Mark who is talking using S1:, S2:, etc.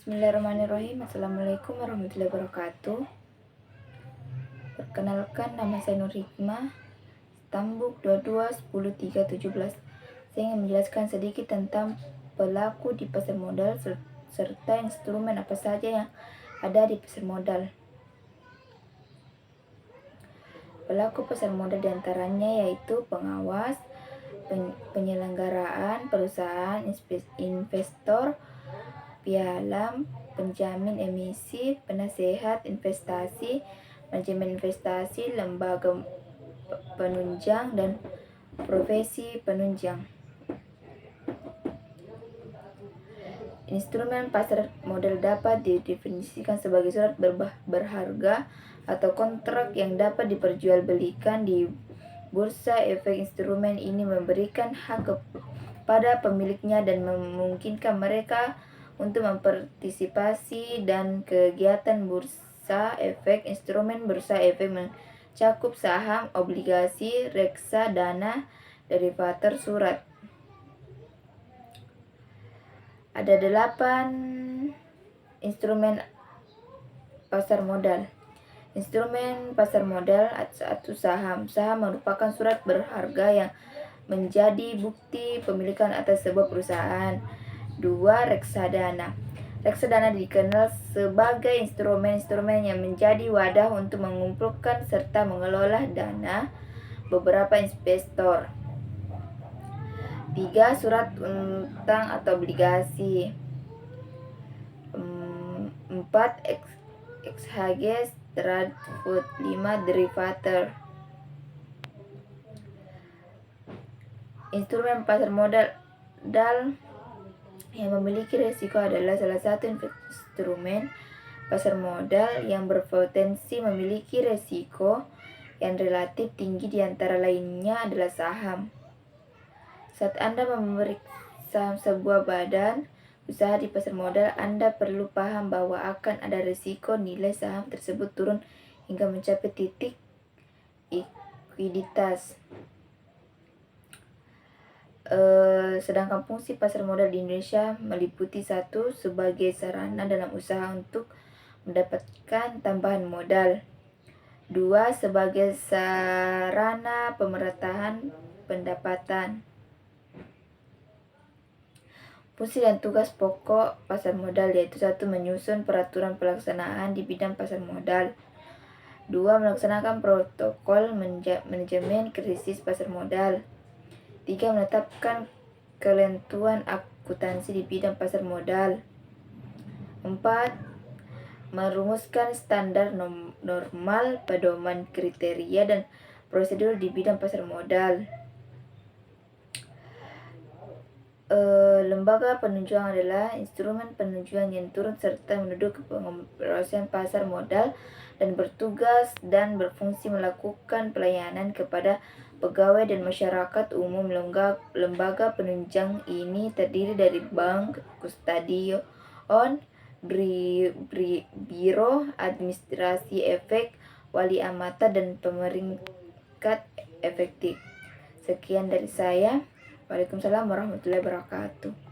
S1: Bismillahirrahmanirrahim. Assalamualaikum warahmatullahi wabarakatuh. Perkenalkan, nama saya Nur Hikmah, Tambuk 22 10 3 17. Saya ingin menjelaskan sedikit tentang pelaku di pasar modal serta instrumen apa saja yang ada di pasar modal. Pelaku pasar modal diantaranya yaitu pengawas, penyelenggaraan, perusahaan, investor, pialam, penjamin emisi, penasehat investasi, manajemen investasi, lembaga penunjang, dan profesi penunjang. Instrumen pasar modal dapat didefinisikan sebagai surat berharga atau kontrak yang dapat diperjualbelikan di bursa efek. Instrumen ini memberikan hak kepada pemiliknya dan memungkinkan mereka untuk mempartisipasi dan kegiatan bursa efek. Instrumen bursa efek mencakup saham, obligasi, reksadana, derivator, surat. Ada 8 instrumen pasar modal. Instrumen pasar modal. 1. Saham. Saham merupakan surat berharga yang menjadi bukti pemilikan atas sebuah perusahaan. 2. Reksadana. Reksadana dikenal sebagai instrumen yang menjadi wadah untuk mengumpulkan serta mengelola dana beberapa investor. 3. Surat utang atau obligasi. 4. XHG Stratford. 5. Derivator. Instrumen pasar modal yang memiliki risiko adalah salah satu instrumen pasar modal yang berpotensi memiliki risiko yang relatif tinggi. Di antara lainnya adalah saham. Saat Anda memeriksa sebuah badan usaha di pasar modal, Anda perlu paham bahwa akan ada risiko nilai saham tersebut turun hingga mencapai titik likuiditas. Sedangkan fungsi pasar modal di Indonesia meliputi: 1. Sebagai sarana dalam usaha untuk mendapatkan tambahan modal. 2. Sebagai sarana pemerataan pendapatan. Fungsi dan tugas pokok pasar modal yaitu: 1. Menyusun peraturan pelaksanaan di bidang pasar modal. 2. Melaksanakan protokol manajemen krisis pasar modal. 3. Menetapkan ketentuan akuntansi di bidang pasar modal. 4. Merumuskan standar normal, pedoman, kriteria, dan prosedur di bidang pasar modal. Lembaga penunjang adalah instrumen penunjang yang turut serta menduduk pengoperasian pasar modal dan bertugas dan berfungsi melakukan pelayanan kepada pegawai dan masyarakat umum. Lembaga penunjang ini terdiri dari bank, kustodion, biro administrasi efek, wali amata, dan pemeringkat efektif. Sekian dari saya. Waalaikumsalam warahmatullahi wabarakatuh.